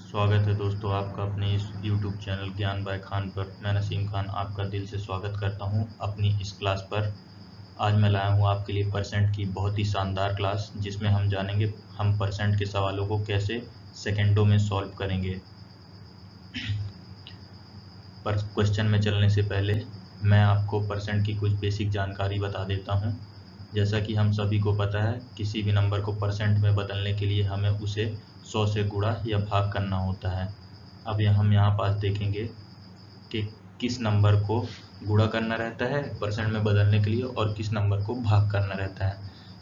स्वागत है दोस्तों आपका अपने इस YouTube चैनल ज्ञान बाय खान पर। मैं नसीम खान आपका दिल से स्वागत करता हूं अपनी इस क्लास पर। आज मैं लाया हूं आपके लिए परसेंट की बहुत ही शानदार क्लास, जिसमें हम जानेंगे हम परसेंट के सवालों को कैसे सेकंडों में सॉल्व करेंगे। पर क्वेश्चन में चलने से पहले मैं आपको परसेंट की कुछ बेसिक जानकारी बता देता हूं। जैसा कि हम सभी को पता है, किसी भी नंबर को परसेंट में बदलने के लिए हमें उसे 100 से गुणा या भाग करना होता है। अब हम यहाँ पास देखेंगे कि किस नंबर को गुणा करना रहता है परसेंट में बदलने के लिए और किस नंबर को भाग करना रहता है।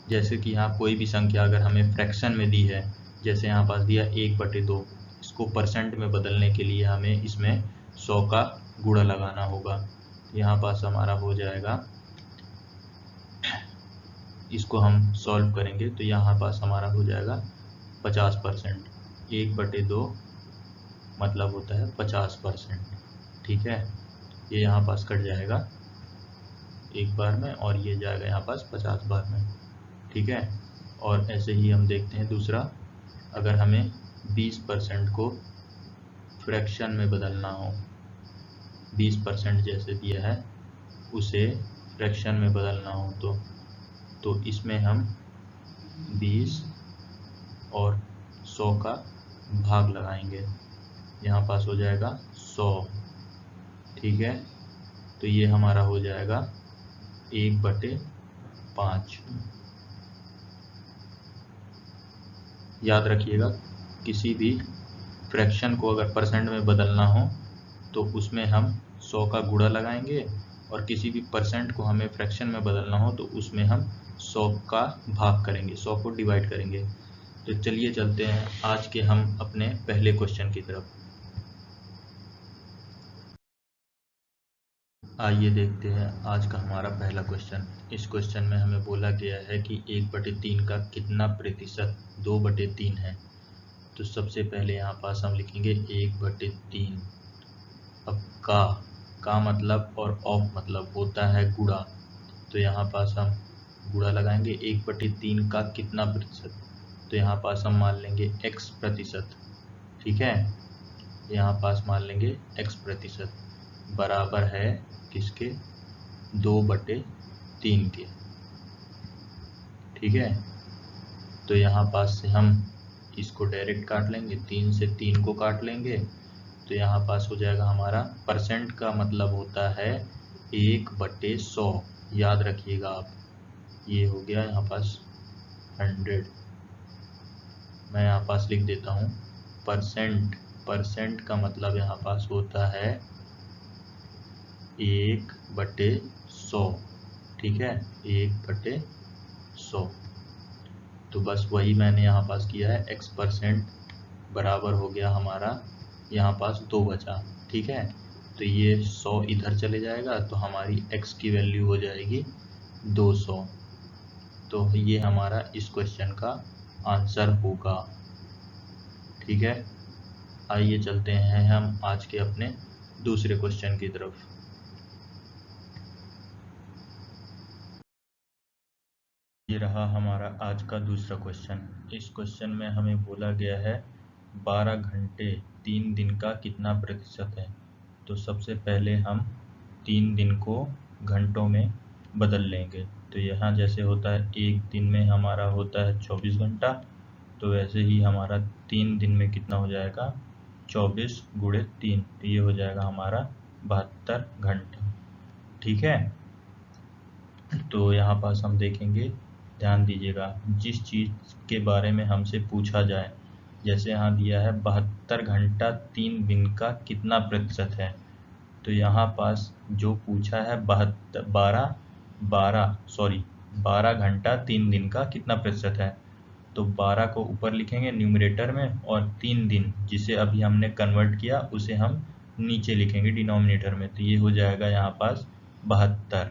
जैसे कि यहाँ कोई भी संख्या अगर हमें फ्रैक्शन में दी है, जैसे यहाँ पास दिया 1/2, इसको परसेंट में बदलने के लिए हमें इसमें 100 का गुणा लगाना होगा। यहाँ पास हमारा हो जाएगा, इसको हम सॉल्व करेंगे तो यहाँ पास हमारा हो जाएगा 50%। 1/2 मतलब होता है 50%। ठीक है, ये यहाँ पास कट जाएगा एक बार में और ये जाएगा यहाँ पास 50 बार में। ठीक है, और ऐसे ही हम देखते हैं दूसरा, अगर हमें 20% को फ्रैक्शन में बदलना हो, 20% जैसे दिया है उसे फ्रैक्शन में बदलना हो तो इसमें हम 20 और 100 का भाग लगाएंगे। यहाँ पास हो जाएगा 100। ठीक है, तो ये हमारा हो जाएगा 1/5। याद रखिएगा, किसी भी फ्रैक्शन को अगर परसेंट में बदलना हो तो उसमें हम 100 का गुणा लगाएंगे, और किसी भी परसेंट को हमें फ्रैक्शन में बदलना हो तो उसमें हम 100 का भाग करेंगे, 100 को डिवाइड करेंगे। तो चलिए चलते हैं आज के हम अपने पहले क्वेश्चन की तरफ। आइए देखते हैं आज का हमारा पहला क्वेश्चन। इस क्वेश्चन में हमें बोला गया है कि 1/3 का कितना प्रतिशत 2/3 है। तो सबसे पहले यहाँ पास हम लिखेंगे 1/3। अब का मतलब और ऑफ मतलब होता है गुणा, तो यहाँ पास हम गुणा लगाएंगे। 1/3 का कितना प्रतिशत, तो यहाँ पास हम मान लेंगे x प्रतिशत। ठीक है, यहाँ पास मान लेंगे x प्रतिशत बराबर है किसके, 2/3 के। ठीक है, तो यहाँ पास से हम इसको डायरेक्ट काट लेंगे, 3 से 3 को काट लेंगे, तो यहाँ पास हो जाएगा हमारा परसेंट का मतलब होता है 1/100। याद रखिएगा आप, ये हो गया यहाँ पास 100। मैं यहाँ पास लिख देता हूँ परसेंट का मतलब यहाँ पास होता है 1/100। ठीक है, 1/100। तो बस वही मैंने यहाँ पास किया है। x% बराबर हो गया हमारा, यहाँ पास 2 बचा। ठीक है, तो ये 100 इधर चले जाएगा तो हमारी x की वैल्यू हो जाएगी 200। तो ये हमारा इस क्वेश्चन का आंसर होगा। ठीक है, आइए चलते हैं हम आज के अपने दूसरे क्वेश्चन की तरफ। ये रहा हमारा आज का दूसरा क्वेश्चन। इस क्वेश्चन में हमें बोला गया है 12 घंटे 3 दिन का कितना प्रतिशत है। तो सबसे पहले हम 3 दिन को घंटों में बदल लेंगे। तो यहाँ जैसे होता है एक दिन में हमारा होता है 24 घंटा, तो वैसे ही हमारा 3 दिन में कितना हो जाएगा, 24 × 3, तो ये हो जाएगा हमारा 72 घंटा। ठीक है, तो यहाँ पास हम देखेंगे, ध्यान दीजिएगा, जिस चीज़ के बारे में हमसे पूछा जाए, जैसे यहाँ दिया है 72 घंटा 3 दिन का कितना प्रतिशत है, तो यहाँ पास जो पूछा है 12 घंटा 3 दिन का कितना प्रतिशत है, तो 12 को ऊपर लिखेंगे न्यूमरेटर में, और 3 दिन जिसे अभी हमने कन्वर्ट किया उसे हम नीचे लिखेंगे डिनोमिनेटर में, तो ये हो जाएगा यहाँ पास 72।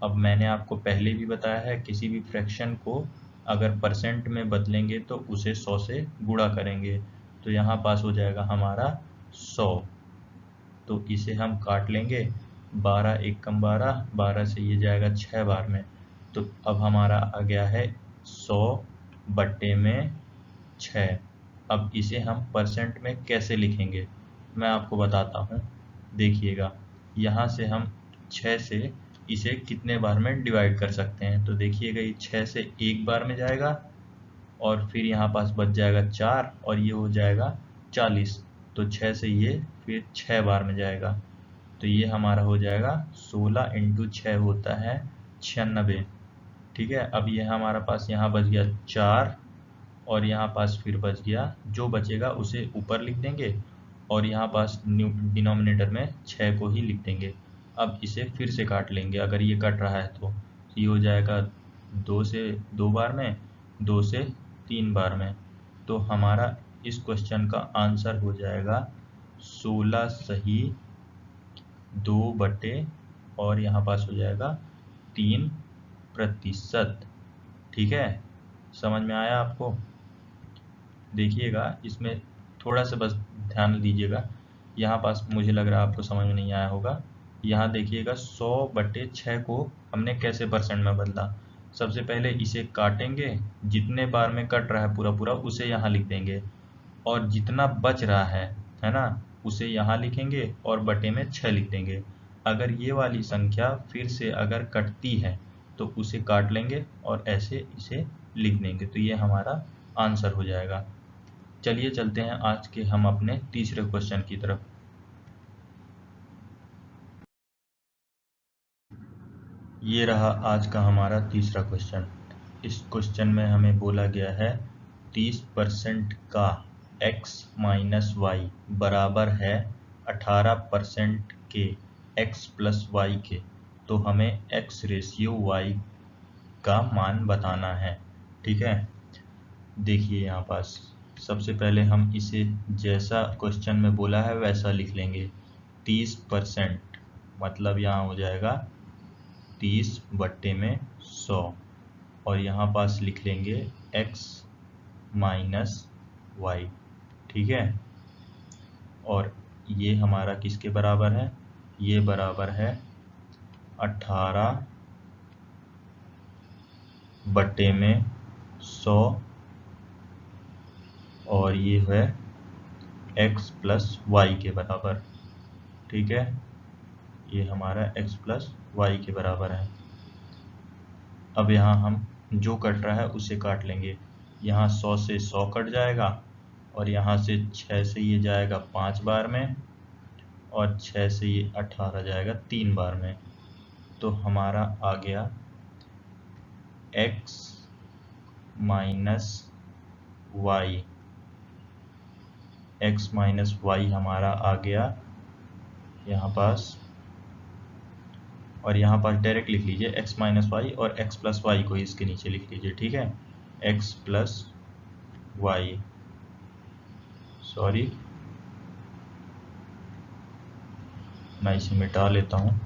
अब मैंने आपको पहले भी बताया है, किसी भी फ्रैक्शन को अगर परसेंट में बदलेंगे तो उसे 100 से गुणा करेंगे, तो यहाँ पास हो जाएगा हमारा 100। तो इसे हम काट लेंगे, 12 × 1 = 12, 12 से ये जाएगा 6 बार में, तो अब हमारा आ गया है 100/6। अब इसे हम परसेंट में कैसे लिखेंगे मैं आपको बताता हूँ। देखिएगा, यहाँ से हम 6 से इसे कितने बार में डिवाइड कर सकते हैं। तो देखिएगा, ये 6 से एक बार में जाएगा और फिर यहाँ पास बच जाएगा 4 और ये हो जाएगा 40। तो 6 से ये फिर 6 बार में जाएगा। तो ये हमारा हो जाएगा 16 × 6 होता है 96। ठीक है, अब ये हमारा पास यहाँ बच गया 4 और यहाँ पास फिर बच गया, जो बचेगा उसे ऊपर लिख देंगे और यहाँ पास डिनोमिनेटर में 6 को ही लिख देंगे। अब इसे फिर से काट लेंगे, अगर ये कट रहा है तो ये हो जाएगा 2 से 2 बार में, 2 से 3 बार में। तो हमारा इस क्वेश्चन का आंसर हो जाएगा 16 सही 2 और यहाँ पास हो जाएगा 3%। ठीक है, समझ में आया आपको? देखिएगा, इसमें थोड़ा सा बस ध्यान दीजिएगा। यहाँ पास मुझे लग रहा है आपको समझ में नहीं आया होगा। यहाँ देखिएगा 100/6 को हमने कैसे परसेंट में बदला। सबसे पहले इसे काटेंगे, जितने बार में कट रहा है पूरा पूरा उसे यहाँ लिख देंगे और जितना बच रहा है ना, उसे यहाँ लिखेंगे और बटे में 6 लिख देंगे। अगर ये वाली संख्या फिर से अगर कटती है तो उसे काट लेंगे और ऐसे इसे लिख देंगे। तो ये हमारा आंसर हो जाएगा। चलिए चलते हैं आज के हम अपने तीसरे क्वेश्चन की तरफ। ये रहा आज का हमारा तीसरा क्वेश्चन। इस क्वेश्चन में हमें बोला गया है 30% का x माइनस वाई बराबर है 18% के x प्लस वाई के। तो हमें x रेशियो y का मान बताना है। ठीक है, देखिए यहाँ पास सबसे पहले हम इसे जैसा क्वेश्चन में बोला है वैसा लिख लेंगे। 30% मतलब यहाँ हो जाएगा 30/100 और यहाँ पास लिख लेंगे x माइनस वाई। ठीक है, और ये हमारा किसके बराबर है? ये बराबर है 18/100 और ये है x प्लस वाई के बराबर। ठीक है, ये हमारा x प्लस वाई के बराबर है। अब यहाँ हम जो कट रहा है उसे काट लेंगे। यहाँ 100 से 100 कट जाएगा और यहाँ से 6 से ये जाएगा 5 बार में और 6 से ये 18 जाएगा 3 बार में। तो हमारा आ गया x minus Y. x minus Y हमारा आ गया यहाँ पास, और यहाँ पास डायरेक्ट लिख लीजिए x माइनस वाई और x प्लस वाई को इसके नीचे लिख लीजिए। ठीक है, x प्लस वाई, सॉरी मैं इसे मिटा लेता हूँ।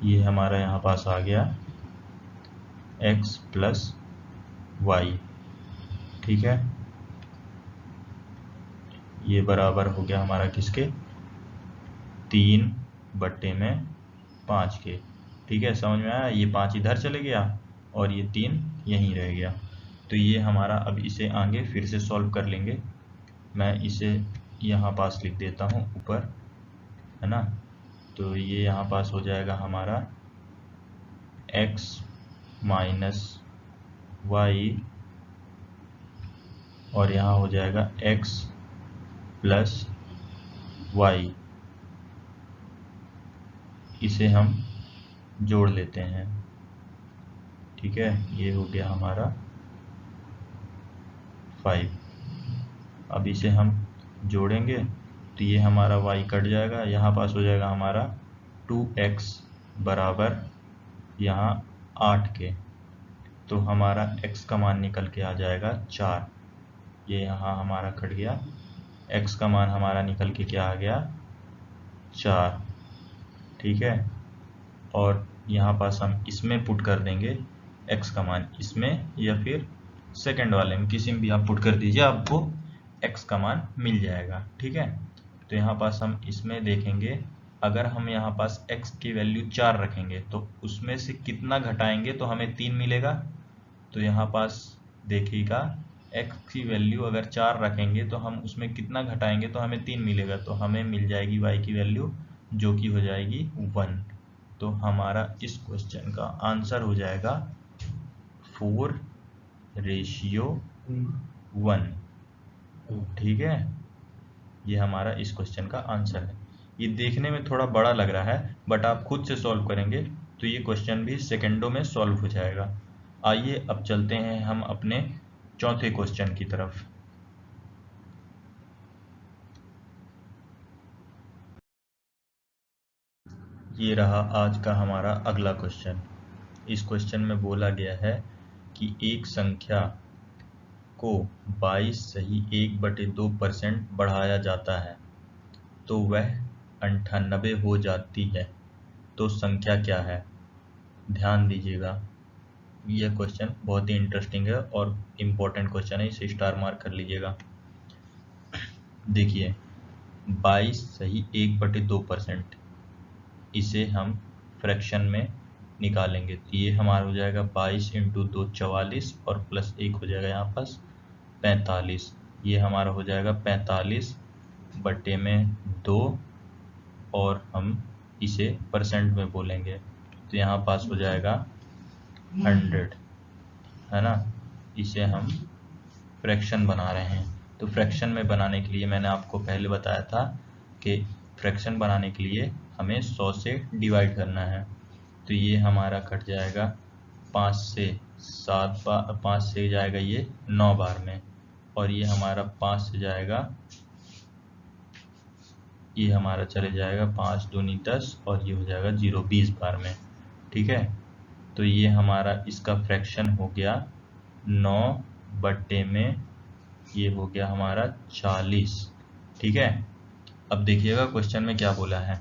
ये हमारा यहाँ पास आ गया x प्लस वाई। ठीक है, ये बराबर हो गया हमारा किसके? 3/5 के। ठीक है, समझ में आया? ये 5 इधर चले गया और ये 3 यहीं रह गया। तो ये हमारा, अब इसे आगे फिर से सॉल्व कर लेंगे। मैं इसे यहाँ पास लिख देता हूँ ऊपर, है ना। तो ये यहाँ पास हो जाएगा हमारा x माइनस वाई और यहाँ हो जाएगा x प्लस वाई। इसे हम जोड़ लेते हैं। ठीक है, ये हो गया हमारा 5। अब इसे हम जोड़ेंगे तो ये हमारा y कट जाएगा, यहाँ पास हो जाएगा हमारा 2x बराबर यहाँ 8 के। तो हमारा x का मान निकल के आ जाएगा 4। ये यहाँ हमारा कट गया, x का मान हमारा निकल के क्या आ गया? 4। ठीक है, और यहाँ पास हम इसमें पुट कर देंगे x का मान, इसमें या फिर सेकंड वाले में, किसी में भी आप पुट कर दीजिए, आपको x का मान मिल जाएगा। ठीक है, तो यहाँ पास हम इसमें देखेंगे अगर हम यहाँ पास x की वैल्यू 4 रखेंगे तो उसमें से कितना घटाएंगे तो हमें 3 मिलेगा। तो यहाँ पास देखिएगा x की वैल्यू अगर 4 रखेंगे तो हम उसमें कितना घटाएंगे तो हमें 3 मिलेगा, तो हमें मिल जाएगी y की वैल्यू जो कि हो जाएगी 1। तो हमारा इस क्वेश्चन का आंसर हो जाएगा 4:1। ठीक है, ये हमारा इस क्वेश्चन का आंसर है। ये देखने में थोड़ा बड़ा लग रहा है, बट आप खुद से सॉल्व करेंगे तो ये क्वेश्चन भी सेकंडों में सॉल्व हो जाएगा। आइए अब चलते हैं हम अपने चौथे क्वेश्चन की तरफ। ये रहा आज का हमारा अगला क्वेश्चन। इस क्वेश्चन में बोला गया है कि एक संख्या को 22.2% बढ़ाया जाता है तो वह 98 हो जाती है, तो संख्या क्या है। ध्यान दीजिएगा, यह क्वेश्चन बहुत ही इंटरेस्टिंग है और इम्पोर्टेंट क्वेश्चन है, इसे स्टार मार्क कर लीजिएगा। देखिए 22.2%, इसे हम फ्रैक्शन में निकालेंगे तो ये हमारा हो जाएगा 22 × 2 44 और प्लस 1 हो जाएगा यहाँ पास 45। ये हमारा हो जाएगा 45/2 और हम इसे परसेंट में बोलेंगे तो यहाँ पास हो जाएगा 100, है ना। इसे हम फ्रैक्शन बना रहे हैं, तो फ्रैक्शन में बनाने के लिए मैंने आपको पहले बताया था कि फ्रैक्शन बनाने के लिए हमें 100 से डिवाइड करना है। तो ये हमारा कट जाएगा 5 से 7 बार, 5 से जाएगा ये 9 बार में, और ये हमारा 5 से जाएगा, ये हमारा चले जाएगा 5 दूनी 10 और ये हो जाएगा 0 20 बार में। ठीक है, तो ये हमारा इसका फ्रैक्शन हो गया 9 में ये हो गया हमारा 40। ठीक है, अब देखिएगा क्वेश्चन में क्या बोला है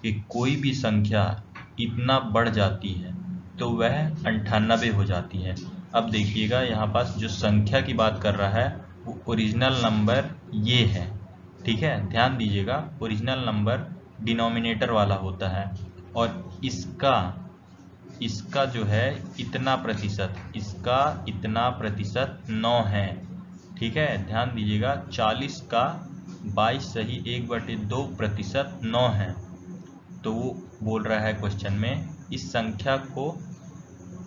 कि कोई भी संख्या इतना बढ़ जाती है तो वह 98 हो जाती है। अब देखिएगा यहाँ पास जो संख्या की बात कर रहा है वो ओरिजिनल नंबर ये है। ठीक है, ध्यान दीजिएगा, ओरिजिनल नंबर डिनोमिनेटर वाला होता है और इसका जो है इतना प्रतिशत, इसका इतना प्रतिशत 9 है। ठीक है, ध्यान दीजिएगा 40 का 22.2% 9 है। तो वो बोल रहा है क्वेश्चन में इस संख्या को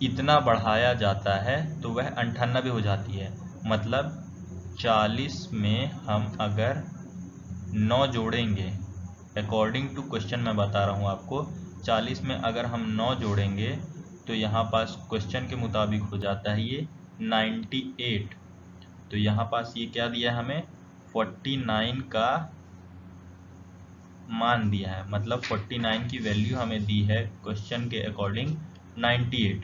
इतना बढ़ाया जाता है तो वह 98 हो जाती है। मतलब 40 में हम अगर 9 जोड़ेंगे, अकॉर्डिंग टू क्वेश्चन मैं बता रहा हूँ आपको, 40 में अगर हम 9 जोड़ेंगे तो यहाँ पास क्वेश्चन के मुताबिक हो जाता है ये 98। तो यहाँ पास ये क्या दिया है हमें 49 का मान दिया है, मतलब 49 की वैल्यू हमें दी है क्वेश्चन के अकॉर्डिंग 98,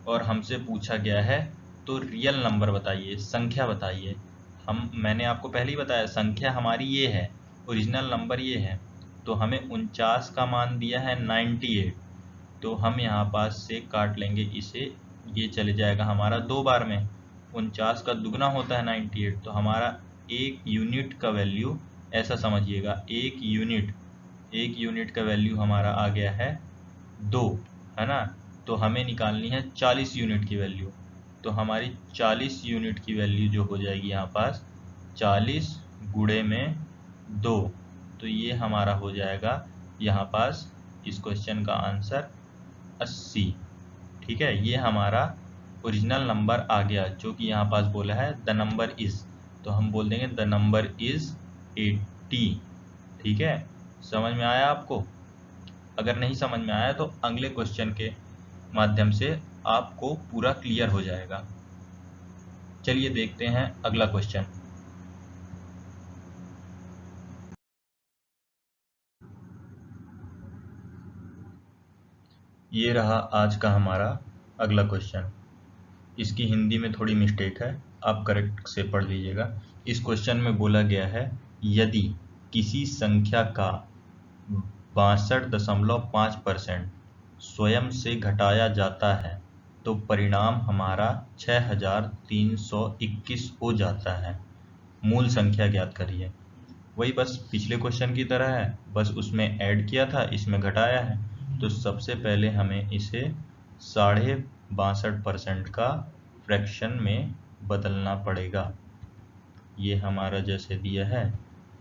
और हमसे पूछा गया है तो रियल नंबर बताइए, संख्या बताइए। मैंने आपको पहले ही बताया संख्या हमारी ये है, ओरिजिनल नंबर ये है, तो हमें 49 का मान दिया है 98। तो हम यहाँ पास से काट लेंगे इसे, ये चले जाएगा हमारा 2 बार में, 49 का दुगना होता है 98, तो हमारा एक यूनिट का वैल्यू, ऐसा समझिएगा एक यूनिट का वैल्यू हमारा आ गया है 2, है ना। तो हमें निकालनी है 40 यूनिट की वैल्यू, तो हमारी 40 यूनिट की वैल्यू जो हो जाएगी यहाँ पास 40 गुणे में 2, तो ये हमारा हो जाएगा यहाँ पास इस क्वेश्चन का आंसर 80। ठीक है, ये हमारा ओरिजिनल नंबर आ गया जो कि यहाँ पास बोला है द नंबर इज, तो हम बोल देंगे द नंबर इज 80। ठीक है, समझ में आया आपको। अगर नहीं समझ में आया तो अगले क्वेश्चन के माध्यम से आपको पूरा क्लियर हो जाएगा। चलिए देखते हैं अगला क्वेश्चन। ये रहा आज का हमारा अगला क्वेश्चन। इसकी हिंदी में थोड़ी मिस्टेक है, आप करेक्ट से पढ़ लीजिएगा। इस क्वेश्चन में बोला गया है यदि किसी संख्या का 62.5% स्वयं से घटाया जाता है तो परिणाम हमारा 6321 हो जाता है। मूल संख्या ज्ञात करिए। वही बस पिछले क्वेश्चन की तरह है, बस उसमें ऐड किया था, इसमें घटाया है। तो सबसे पहले हमें इसे 62.5% का फ्रैक्शन में बदलना पड़ेगा। ये हमारा जैसे दिया है,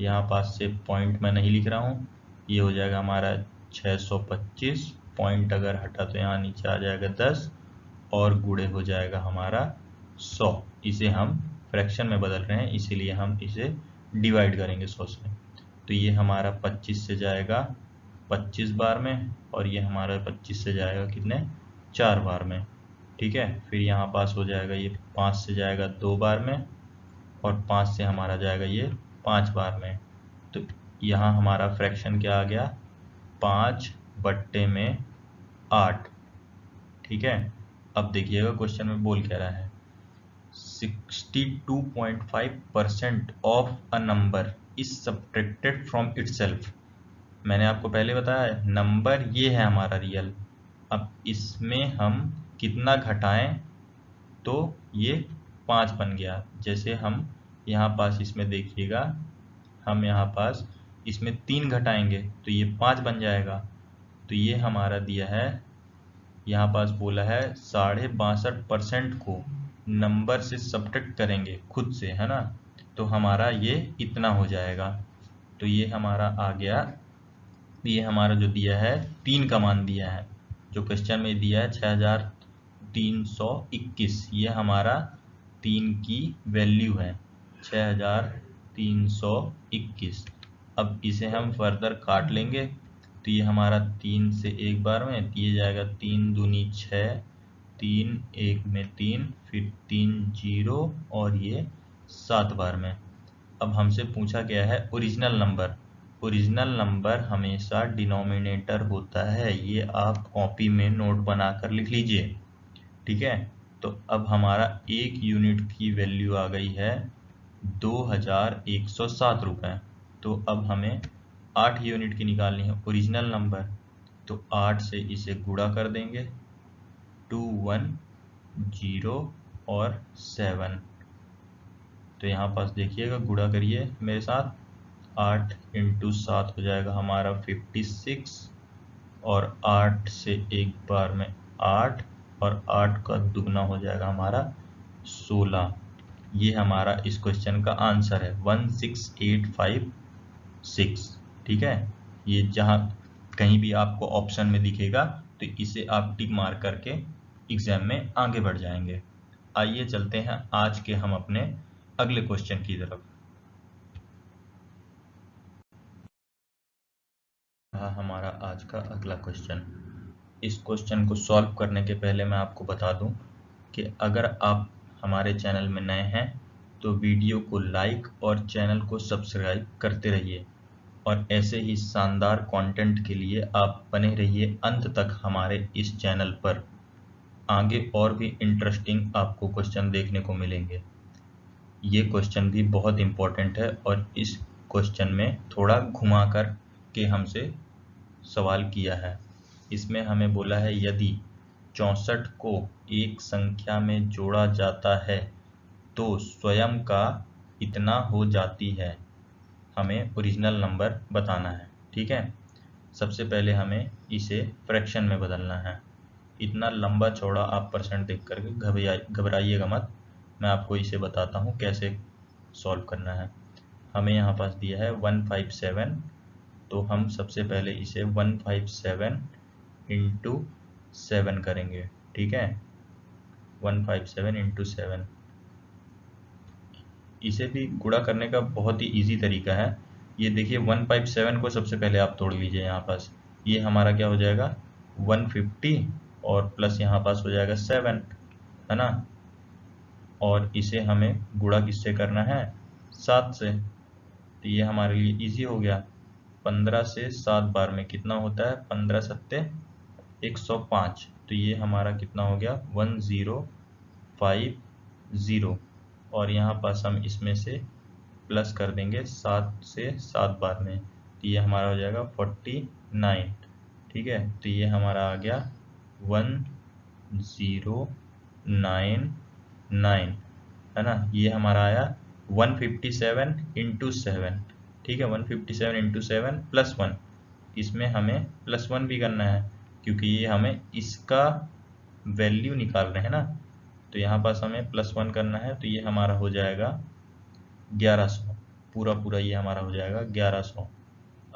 यहाँ पास से पॉइंट मैं नहीं लिख रहा हूँ, ये हो जाएगा हमारा 625, पॉइंट अगर हटा तो यहाँ नीचे आ जाएगा 10 और गुणे हो जाएगा हमारा 100। इसे हम फ्रैक्शन में बदल रहे हैं, इसीलिए हम इसे डिवाइड करेंगे 100 से। तो ये हमारा 25 से जाएगा 25 बार में, और ये हमारा 25 से जाएगा कितने 4 बार में। ठीक है, फिर यहाँ पास हो जाएगा ये 5 से जाएगा 2 बार में, और 5 से हमारा जाएगा ये 5 बार में। तो यहाँ हमारा फ्रैक्शन क्या आ गया, 5/8। ठीक है, अब देखिएगा क्वेश्चन में बोल क्या रहा है, 62.5% of a number is subtracted from itself. मैंने आपको पहले बताया है नंबर ये है हमारा रियल, अब इसमें हम कितना घटाएं तो ये 5 बन गया। जैसे हम यहाँ पास इसमें देखिएगा, हम यहाँ पास इसमें 3 घटाएंगे तो ये 5 बन जाएगा। तो ये हमारा दिया है, यहाँ पास बोला है 62.5% को नंबर से सब्ट्रैक्ट करेंगे खुद से, है ना, तो हमारा ये इतना हो जाएगा। तो ये हमारा आ गया, ये हमारा जो दिया है 3 का मान दिया है, जो क्वेश्चन में दिया है 6321, ये हमारा 3 की वैल्यू है 6321। अब इसे हम फर्दर काट लेंगे, तो ये हमारा 3 से एक बार में दिए जाएगा 3 दूनी 6, 3 एक में 3, फिर 3 0 और ये 7 बार में। अब हमसे पूछा गया है ओरिजिनल नंबर। ओरिजिनल नंबर हमेशा डिनोमिनेटर होता है, ये आप कॉपी में नोट बनाकर लिख लीजिए। ठीक है, तो अब हमारा 1 यूनिट की वैल्यू आ गई है 2107 रुपये। तो अब हमें 8 यूनिट की निकालनी है ओरिजिनल नंबर, तो 8 से इसे गुणा कर देंगे, 2 1 0 और 7। तो यहाँ पास देखिएगा, गुणा करिए मेरे साथ, 8 × 7 हो जाएगा हमारा 56, और 8 से एक बार में 8, और 8 का दुगना हो जाएगा हमारा 16। ये हमारा इस क्वेश्चन का आंसर है 16856। ठीक है, ये जहाँ कहीं भी आपको ऑप्शन में दिखेगा तो इसे आप टिक मार करके एग्जाम में आगे बढ़ जाएंगे। आइए चलते हैं आज के हम अपने अगले क्वेश्चन की तरफ। हमारा आज का अगला क्वेश्चन। इस क्वेश्चन को सॉल्व करने के पहले मैं आपको बता दूं कि अगर आप हमारे चैनल में नए हैं तो वीडियो को लाइक और चैनल को सब्सक्राइब करते रहिए, और ऐसे ही शानदार कंटेंट के लिए आप बने रहिए अंत तक हमारे इस चैनल पर। आगे और भी इंटरेस्टिंग आपको क्वेश्चन देखने को मिलेंगे। ये क्वेश्चन भी बहुत इम्पोर्टेंट है, और इस क्वेश्चन में थोड़ा घुमा कर के हमसे सवाल किया है। इसमें हमें बोला है यदि 64 को एक संख्या में जोड़ा जाता है तो स्वयं का इतना हो जाती है। हमें ओरिजिनल नंबर बताना है। ठीक है, सबसे पहले हमें इसे फ्रैक्शन में बदलना है। इतना लंबा चौड़ा आप परसेंट देख करके घबराइएगा मत, मैं आपको इसे बताता हूँ कैसे सॉल्व करना है। हमें यहाँ पास दिया है 157, तो हम सबसे पहले इसे 157 × 7 करेंगे। ठीक है, 157 × 7। इसे भी गुणा करने का बहुत ही इजी तरीका है। ये देखिए 157 को सबसे पहले आप तोड़ लीजिए, यहाँ पास ये हमारा क्या हो जाएगा 150, और प्लस यहाँ पास हो जाएगा 7, है ना, और इसे हमें गुणा किससे करना है 7 से। तो ये हमारे लिए इजी हो गया। 15 से 7 बार में कितना होता है, 15 सत्ते 105, तो ये हमारा कितना हो गया 1050, और यहाँ पास हम इसमें से प्लस कर देंगे 7 से 7 बार में, तो ये हमारा हो जाएगा 49। ठीक है, तो ये हमारा आ गया 1099, है ना। ये हमारा आया 157 × 7, ठीक है। 157 इंटू 7 प्लस 1, इसमें हमें प्लस 1 भी करना है क्योंकि ये हमें इसका वैल्यू निकाल रहे हैं ना, तो यहाँ पास हमें प्लस 1 करना है, तो ये हमारा हो जाएगा 1100, पूरा पूरा ये हमारा हो जाएगा 1100।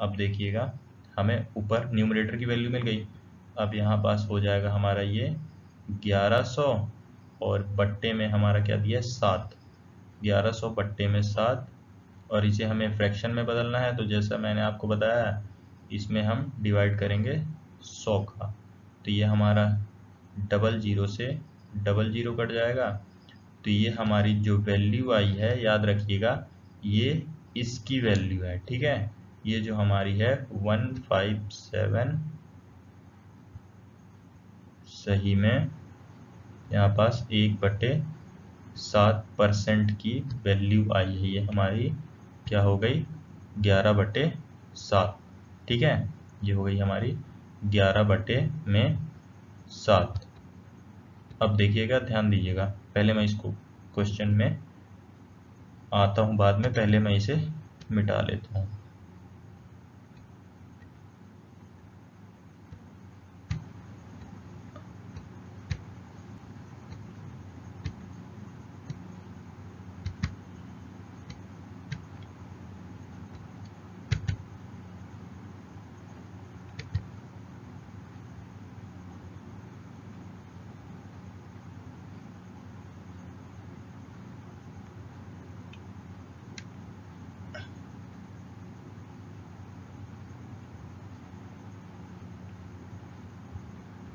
अब देखिएगा हमें ऊपर न्यूमरेटर की वैल्यू मिल गई, अब यहाँ पास हो जाएगा हमारा ये 1100 और बट्टे में हमारा क्या दिया 7, 1100 बट्टे में 7, और इसे हमें फ्रैक्शन में बदलना है, तो जैसा मैंने आपको बताया इसमें हम डिवाइड करेंगे 100 का, तो ये हमारा 00 से 00 कट जाएगा, तो ये हमारी जो वैल्यू आई है याद रखिएगा ये इसकी वैल्यू है, ठीक है। ये जो हमारी है 157 सही में यहाँ पास 1/7% की वैल्यू आई है, ये हमारी क्या हो गई 11/7, ठीक है। ये हो गई हमारी 11/7। अब देखिएगा ध्यान दीजिएगा, पहले मैं इसको क्वेश्चन में आता हूँ बाद में, पहले मैं इसे मिटा लेता हूँ।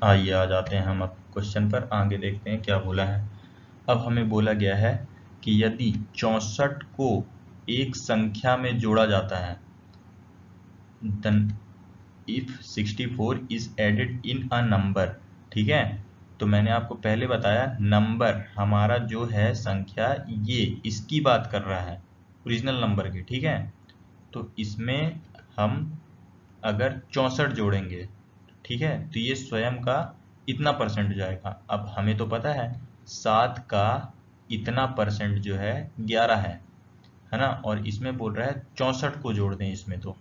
आइए आ जाते हैं हम अब क्वेश्चन पर, आगे देखते हैं क्या बोला है। अब हमें बोला गया है कि यदि 64 को एक संख्या में जोड़ा जाता है, then if 64 is added in a number, ठीक है। तो मैंने आपको पहले बताया नंबर हमारा जो है संख्या, ये इसकी बात कर रहा है ओरिजिनल नंबर की, ठीक है। तो इसमें हम अगर 64 जोड़ेंगे, ठीक है, तो ये स्वयं का इतना परसेंट जाएगा। अब हमें तो पता है 7 का इतना परसेंट जो है 11 है ना, और इसमें बोल रहा है 64 को जोड़ दें इसमें, तो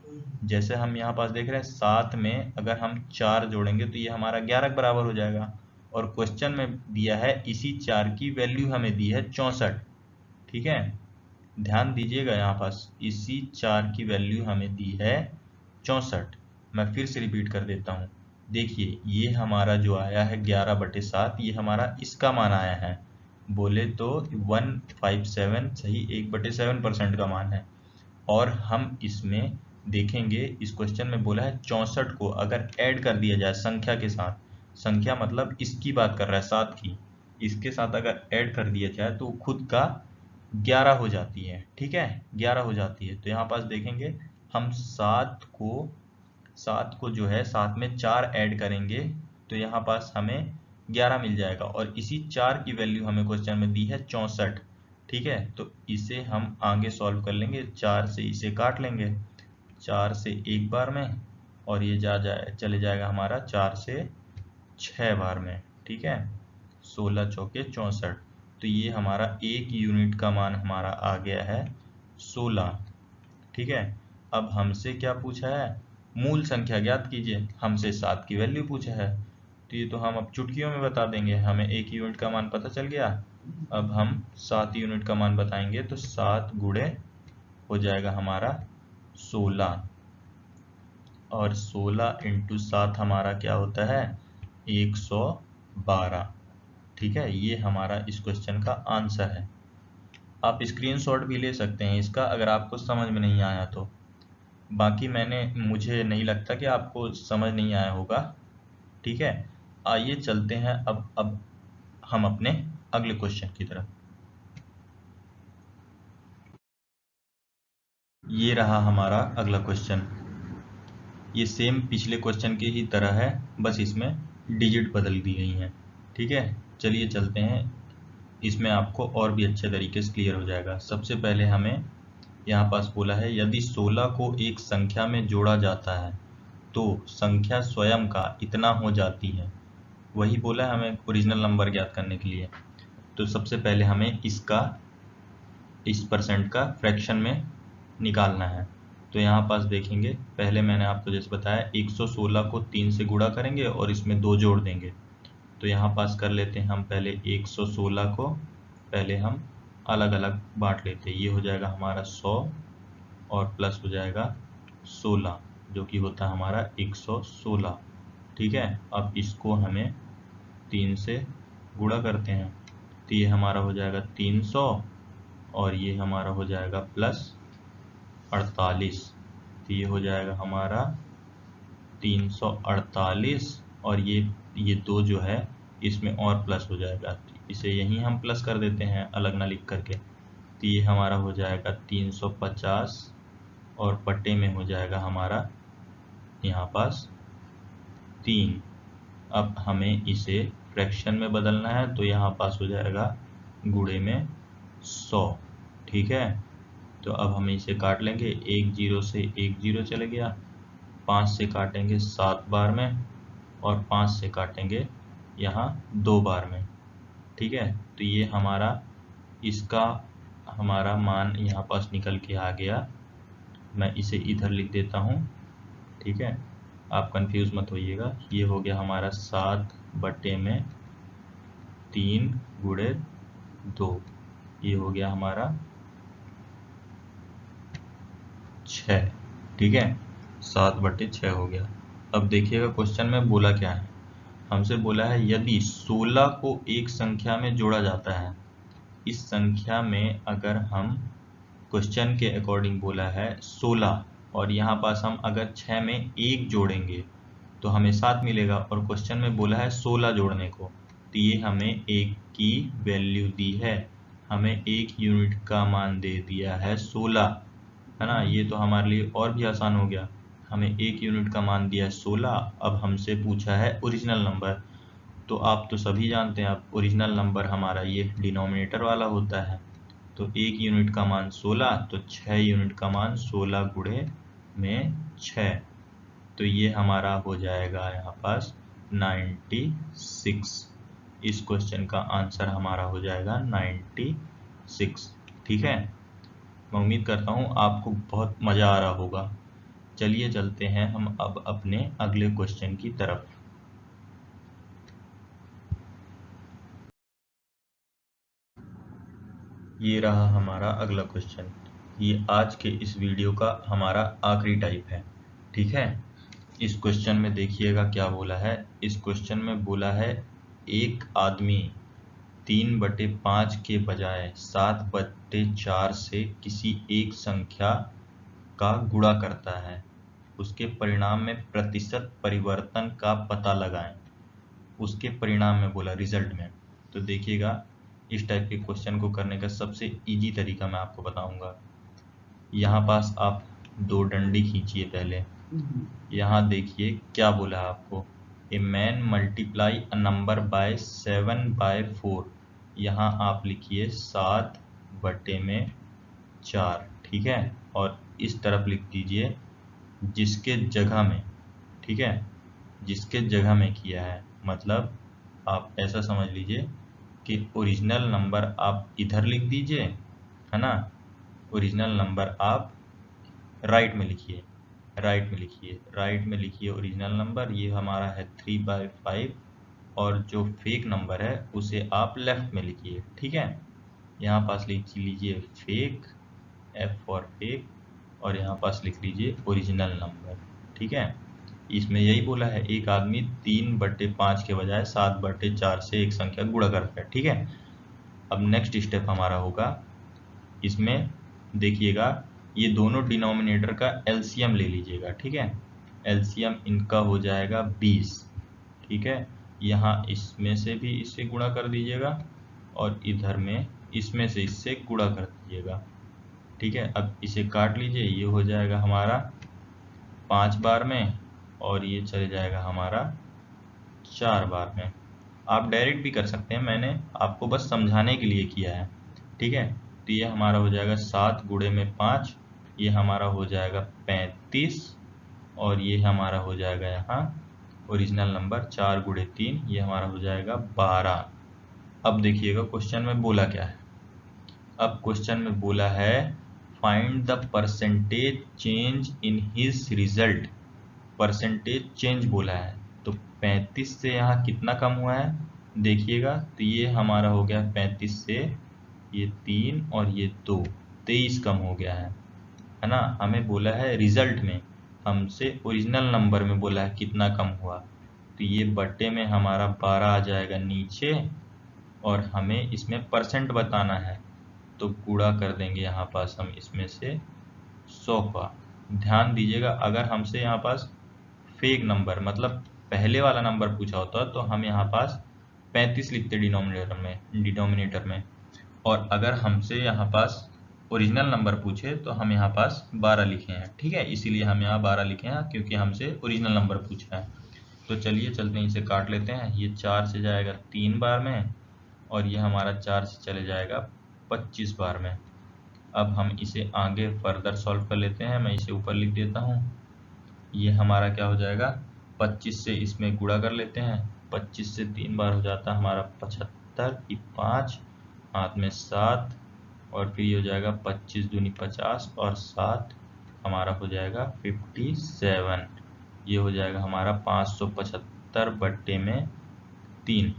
जैसे हम यहाँ पास देख रहे हैं 7 में अगर हम 4 जोड़ेंगे तो ये हमारा 11 के बराबर हो जाएगा, और क्वेश्चन में दिया है इसी 4 की वैल्यू हमें दी है 64, ठीक है। ध्यान दीजिएगा यहाँ पास इसी 4 की वैल्यू हमें दी है 64। मैं फिर से रिपीट कर देता हूँ, देखिए ये हमारा जो आया है 11/7, ये हमारा इसका मान आया है, बोले तो 157 सही 1/7% का मान है। और हम इसमें देखेंगे इस क्वेश्चन में बोला है 64 को अगर ऐड कर दिया जाए संख्या के साथ, संख्या मतलब इसकी बात कर रहा है 7 की, इसके साथ अगर ऐड कर दिया जाए तो खुद का 11 हो जाती है, ठीक है, 11 हो जाती है। तो यहाँ पास देखेंगे हम 7 को जो है 7 में 4 ऐड करेंगे तो यहाँ पास हमें 11 मिल जाएगा, और इसी 4 की वैल्यू हमें क्वेश्चन में दी है 64, ठीक है। तो इसे हम आगे सॉल्व कर लेंगे, 4 से इसे काट लेंगे, 4 से एक बार में, और ये चले जाएगा हमारा 4 से 6 बार में, ठीक है, 16 चौके 64। तो ये हमारा एक यूनिट का मान हमारा आ गया है 16, ठीक है। अब हमसे क्या पूछा है, मूल संख्या ज्ञात कीजिए, हमसे 7 की वैल्यू पूछा है, तो ये तो हम अब चुटकियों में बता देंगे, हमें एक यूनिट का मान पता चल गया। अब हम 7 यूनिट का मान बताएंगे, तो 7 गुणे हो जाएगा हमारा 16, और 16 इंटू 7 हमारा क्या होता है 112, ठीक है। ये हमारा इस क्वेश्चन का आंसर है। आप स्क्रीनशॉट भी ले सकते हैं इसका अगर आपको समझ में नहीं आया तो, बाकी मुझे नहीं लगता कि आपको समझ नहीं आया होगा, ठीक है। आइए चलते हैं अब हम अपने अगले क्वेश्चन की तरफ। ये रहा हमारा अगला क्वेश्चन, ये सेम पिछले क्वेश्चन की ही तरह है, बस इसमें डिजिट बदल दी गई हैं, ठीक है। चलिए चलते हैं, इसमें आपको और भी अच्छे तरीके से क्लियर हो जाएगा। सबसे पहले हमें यहाँ पास बोला है यदि 16 को एक संख्या में जोड़ा जाता है तो संख्या स्वयं का इतना हो जाती है, वही बोला है हमें ओरिजिनल नंबर ज्ञात करने के लिए। तो सबसे पहले हमें इस परसेंट का फ्रैक्शन में निकालना है, तो यहाँ पास देखेंगे, पहले मैंने आपको जैसे बताया 116 को 3 से गुणा करेंगे और इसमें 2 जोड़ देंगे। तो यहाँ पास कर लेते हैं हम पहले 116 को पहले हम अलग अलग बांट लेते हैं। ये हो जाएगा हमारा 100 और प्लस हो जाएगा 16 जो कि होता है हमारा 116। ठीक है, अब इसको हमें 3 से गुणा करते हैं तो ये हमारा हो जाएगा 300 और ये हमारा हो जाएगा प्लस 48। तो ये हो जाएगा हमारा 348 और ये 2 जो है इसमें और प्लस हो जाएगा, इसे यहीं हम प्लस कर देते हैं अलग ना लिख करके। तो ये हमारा हो जाएगा 350 और बटे में हो जाएगा हमारा यहाँ पास 3। अब हमें इसे फ्रैक्शन में बदलना है तो यहाँ पास हो जाएगा गुणे में 100। ठीक है, तो अब हम इसे काट लेंगे, 1 0 से 1 0 चले गया, 5 से काटेंगे 7 बार में और 5 से काटेंगे यहाँ 2 बार में। ठीक है, तो ये हमारा इसका हमारा मान यहाँ पास निकल के आ गया। मैं इसे इधर लिख देता हूँ। ठीक है, आप कंफ्यूज मत होइएगा। ये हो गया हमारा 7 बटे में 3 गुणे 2, ये हो गया हमारा 6। ठीक है, 7 बटे 6 हो गया। अब देखिएगा क्वेश्चन में बोला क्या है, हमसे बोला है यदि 16 को एक संख्या में जोड़ा जाता है, इस संख्या में अगर हम क्वेश्चन के अकॉर्डिंग बोला है 16 और यहाँ पास हम अगर 6 में 1 जोड़ेंगे तो हमें 7 मिलेगा, और क्वेश्चन में बोला है 16 जोड़ने को, तो ये हमें 1 की वैल्यू दी है, हमें 1 यूनिट का मान दे दिया है 16, है ना। ये तो हमारे लिए और भी आसान हो गया, हमें 1 यूनिट का मान दिया है 16। अब हमसे पूछा है ओरिजिनल नंबर, तो आप तो सभी जानते हैं अब ओरिजिनल नंबर हमारा ये डिनोमिनेटर वाला होता है। तो 1 यूनिट का मान 16, तो 6 यूनिट का मान 16 गुणे में 6, तो ये हमारा हो जाएगा यहाँ पास 96। इस क्वेश्चन का आंसर हमारा हो जाएगा 96। ठीक है, मैं उम्मीद करता हूँ आपको बहुत मज़ा आ रहा होगा। चलिए चलते हैं हम अब अपने अगले क्वेश्चन की तरफ। ये रहा हमारा अगला क्वेश्चन, ये आज के इस वीडियो का हमारा आखिरी टाइप है। ठीक है, इस क्वेश्चन में देखिएगा क्या बोला है। इस क्वेश्चन में बोला है एक आदमी 3/5 के बजाय 7/4 से किसी एक संख्या का गुणा करता है, उसके परिणाम में प्रतिशत परिवर्तन का पता लगाएं। उसके परिणाम में बोला, रिजल्ट में। तो देखिएगा इस टाइप के क्वेश्चन को करने का सबसे इजी तरीका मैं आपको बताऊंगा। यहाँ पास आप 2 डंडी खींचिए पहले। यहाँ देखिए क्या बोला है आपको, a man multiply a number by 7/4। यहाँ आप लिखिए 7 बटे में 4। ठीक है, और इस तरफ लिख दीजिए जिसके जगह में। ठीक है, जिसके जगह में किया है, मतलब आप ऐसा समझ लीजिए कि ओरिजिनल नंबर आप इधर लिख दीजिए, है ना। ओरिजिनल नंबर आप राइट में लिखिए, राइट में लिखिए ओरिजिनल नंबर। ये हमारा है 3/5 और जो फेक नंबर है उसे आप लेफ्ट में लिखिए। ठीक है, यहाँ पास लिख लीजिए फेक, F फॉर फेक, और यहाँ पास लिख लीजिए ओरिजिनल नंबर। ठीक है, इसमें यही बोला है एक आदमी 3/5 के बजाय 7/4 से एक संख्या गुणा करता है। ठीक है, अब नेक्स्ट स्टेप हमारा होगा, इसमें देखिएगा ये दोनों डिनोमिनेटर का एलसीएम ले लीजिएगा। ठीक है, एलसीएम इनका हो जाएगा 20। ठीक है, यहाँ इसमें से भी इससे गुणा कर दीजिएगा और इधर में इसमें से इससे गुणा कर दीजिएगा। ठीक है, अब इसे काट लीजिए, ये हो जाएगा हमारा 5 बार में और ये चले जाएगा हमारा 4 बार में। आप डायरेक्ट भी कर सकते हैं, मैंने आपको बस समझाने के लिए किया है। ठीक है, तो ये हमारा हो जाएगा 7 गुणे में 5, ये हमारा हो जाएगा 35, और ये हमारा हो जाएगा यहाँ ओरिजिनल नंबर 4 गुणे 3, ये हमारा हो जाएगा 12। अब देखिएगा क्वेश्चन में बोला क्या है। अब क्वेश्चन में बोला है find the percentage change in his result. Percentage change बोला है, तो 35 से यहाँ कितना कम हुआ है देखिएगा, तो ये हमारा हो गया 35 से ये 3 और ये 2, 23 कम हो गया है ना। हमें बोला है रिजल्ट में, हमसे ओरिजिनल नंबर में बोला है कितना कम हुआ, तो ये बट्टे में हमारा 12 आ जाएगा नीचे, और हमें इसमें परसेंट बताना है, तो गुणा कर देंगे यहाँ पास हम इसमें से 100 का। ध्यान दीजिएगा, अगर हमसे यहाँ पास फेक नंबर मतलब पहले वाला नंबर पूछा होता तो हम यहाँ पास 35 लिखते डिनोमिनेटर में, और अगर हमसे यहाँ पास ओरिजिनल नंबर पूछे तो हम यहाँ पास 12 लिखे हैं। ठीक है, इसीलिए हम यहाँ 12 लिखे हैं क्योंकि हमसे ओरिजिनल नंबर पूछा है। तो चलिए चलते हैं, इसे काट लेते हैं। ये 4 से जाएगा 3 बार में, और ये हमारा 4 से चले जाएगा 25 बार में। अब हम इसे आगे फर्दर सॉल्व कर लेते हैं। मैं इसे ऊपर लिख देता हूँ। ये हमारा क्या हो जाएगा, 25 से इसमें गुणा कर लेते हैं। 25 से 3 बार हो जाता है हमारा 75 की 5, हाथ में 7, और फिर ये हो जाएगा 25 दूनी 50 और 7 हमारा हो जाएगा 57। ये हो जाएगा हमारा 575 बट्टे में 3।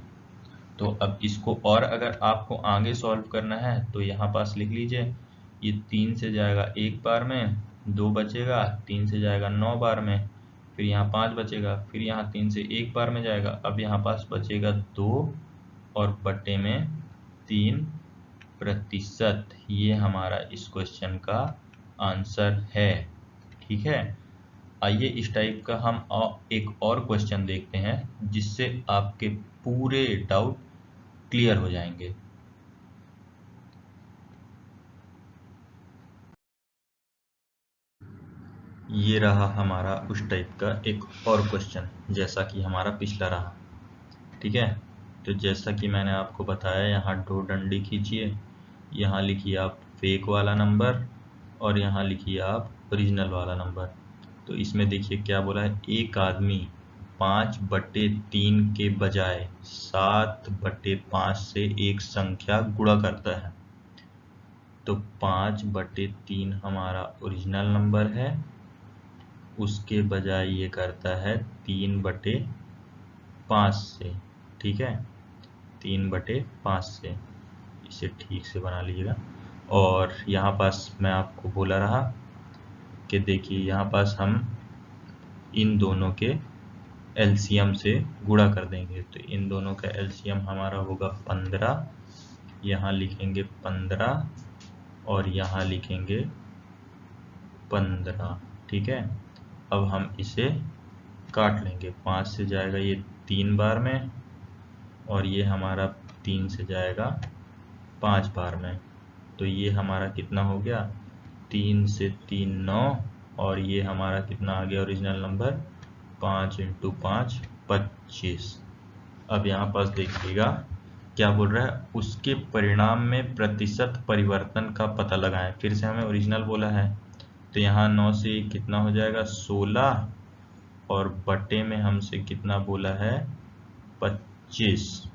तो अब इसको और अगर आपको आगे सॉल्व करना है तो यहाँ पास लिख लीजिए, ये 3 से जाएगा 1 बार में, 2 बचेगा, 3 से जाएगा 9 बार में, फिर यहाँ 5 बचेगा, फिर यहाँ 3 से 1 बार में जाएगा, अब यहाँ पास बचेगा 2 और बट्टे में 3%। ये हमारा इस क्वेश्चन का आंसर है। ठीक है, आइए इस टाइप का हम एक और क्वेश्चन देखते हैं जिससे आपके पूरे डाउट क्लियर हो जाएंगे। ये रहा हमारा उस टाइप का एक और क्वेश्चन जैसा कि हमारा पिछला रहा। ठीक है, तो जैसा कि मैंने आपको बताया, यहाँ 2 डंडी खींचिए, यहाँ लिखिए आप फेक वाला नंबर और यहाँ लिखिए आप ओरिजिनल वाला नंबर। तो इसमें देखिए क्या बोला है, एक आदमी 5/3 के बजाय 7/5 से एक संख्या गुणा करता है। तो 5/3 हमारा ओरिजिनल नंबर है, उसके बजाय ये करता है 3/5 से। ठीक है, 3/5 से, इसे ठीक से बना लीजिएगा। और यहाँ पास मैं आपको बोला रहा कि देखिए यहाँ पास हम इन दोनों के एलसीएम से गुणा कर देंगे, तो इन दोनों का एलसीएम हमारा होगा 15, यहाँ लिखेंगे 15 और यहाँ लिखेंगे 15। ठीक है, अब हम इसे काट लेंगे। 5 से जाएगा ये 3 बार में, और ये हमारा 3 से जाएगा 5 बार में, तो ये हमारा कितना हो गया, 3 से 3 9, और ये हमारा कितना आ गया ओरिजिनल नंबर, 5 × 5 25। अब यहाँ पास देखिएगा क्या बोल रहा है, उसके परिणाम में प्रतिशत परिवर्तन का पता लगाएं। फिर से हमें ओरिजिनल बोला है, तो यहाँ 9 से कितना हो जाएगा 16, और बटे में हमसे कितना बोला है 25,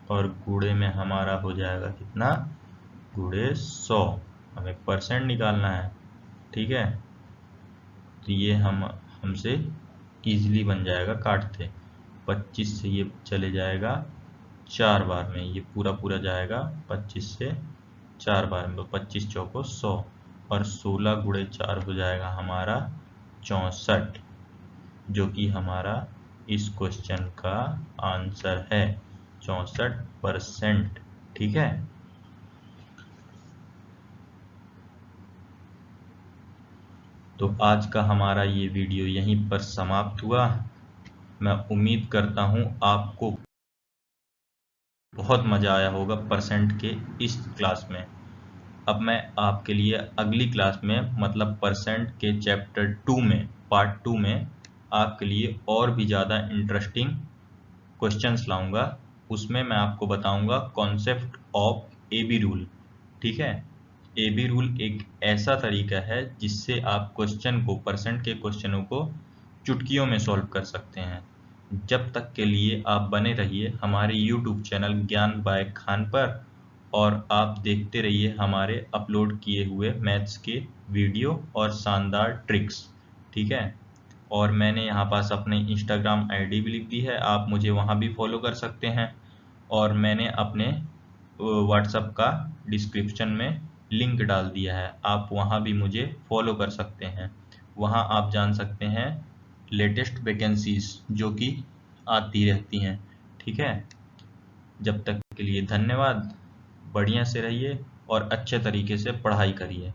और गुणे में हमारा हो जाएगा कितना, गुणे 100। हमें परसेंट निकालना है। ठीक है, तो ये हमसे इजीली बन जाएगा काटते। 25 से ये चले जाएगा 4 बार में, ये पूरा जाएगा 25 से 4 बार में, 25 चौको 100, और 16 गुणे 4 हो जाएगा हमारा 64, जो कि हमारा इस क्वेश्चन का आंसर है, 64%। ठीक है, तो आज का हमारा ये वीडियो यहीं पर समाप्त हुआ। मैं उम्मीद करता हूँ आपको बहुत मज़ा आया होगा परसेंट के इस क्लास में। अब मैं आपके लिए अगली क्लास में, मतलब परसेंट के चैप्टर 2 में, पार्ट 2 में आपके लिए और भी ज़्यादा इंटरेस्टिंग क्वेश्चंस लाऊंगा। उसमें मैं आपको बताऊंगा कॉन्सेप्ट ऑफ AB रूल। ठीक है, AB रूल एक ऐसा तरीका है जिससे आप क्वेश्चन को, परसेंट के क्वेश्चनों को चुटकियों में सॉल्व कर सकते हैं। जब तक के लिए आप बने रहिए हमारे YouTube चैनल ज्ञान बाय खान पर, और आप देखते रहिए हमारे अपलोड किए हुए मैथ्स के वीडियो और शानदार ट्रिक्स, ठीक है। और मैंने यहाँ पास अपने इंस्टाग्राम आईडी भी लिख दी है, आप मुझे वहाँ भी फॉलो कर सकते हैं। और मैंने अपने व्हाट्सएप का डिस्क्रिप्शन में लिंक डाल दिया है, आप वहाँ भी मुझे फॉलो कर सकते हैं। वहाँ आप जान सकते हैं लेटेस्ट वैकेंसीज जो कि आती रहती हैं, ठीक है। जब तक के लिए धन्यवाद, बढ़िया से रहिए और अच्छे तरीके से पढ़ाई करिए।